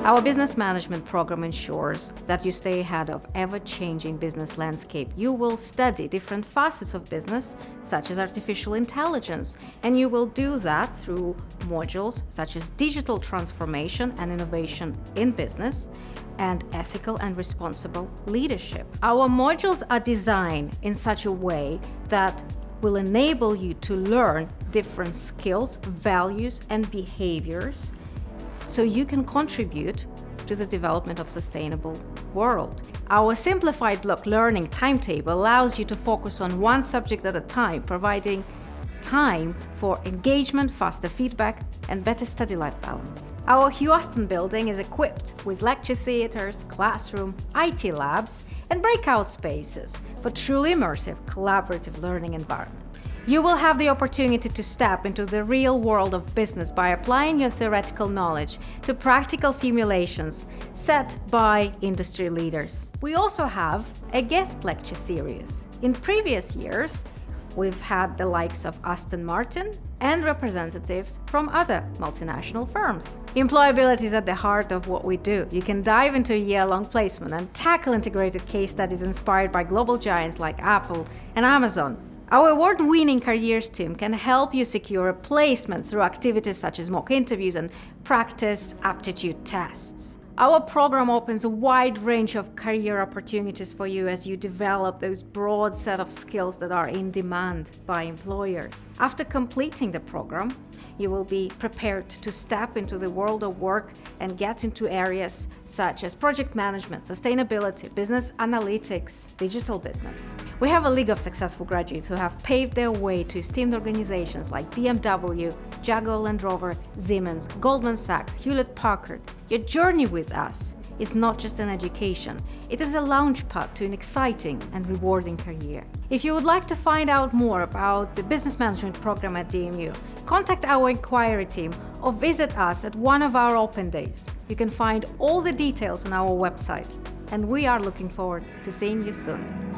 Our business management program ensures that you stay ahead of ever-changing business landscape. You will study different facets of business, such as artificial intelligence, and you will do that through modules such as digital transformation and innovation in business, and ethical and responsible leadership. Our modules are designed in such a way that will enable you to learn different skills, values, and behaviors so you can contribute to the development of sustainable world. Our simplified block learning timetable allows you to focus on one subject at a time, providing time for engagement, faster feedback, and better study life balance. Our Houston building is equipped with lecture theaters, classroom, IT labs, and breakout spaces for truly immersive, collaborative learning environment. You will have the opportunity to step into the real world of business by applying your theoretical knowledge to practical simulations set by industry leaders. We also have a guest lecture series. In previous years, we've had the likes of Aston Martin and representatives from other multinational firms. Employability is at the heart of what we do. You can dive into a year-long placement and tackle integrated case studies inspired by global giants like Apple and Amazon. Our award-winning careers team can help you secure a placement through activities such as mock interviews and practice aptitude tests. Our program opens a wide range of career opportunities for you as you develop those broad set of skills that are in demand by employers. After completing the program, you will be prepared to step into the world of work and get into areas such as project management, sustainability, business analytics, digital business. We have a league of successful graduates who have paved their way to esteemed organizations like BMW, Jaguar Land Rover, Siemens, Goldman Sachs, Hewlett-Packard. Your journey with us is not just an education, it is a launchpad to an exciting and rewarding career. If you would like to find out more about the business management program at DMU, contact our inquiry team or visit us at one of our open days. You can find all the details on our website, and we are looking forward to seeing you soon.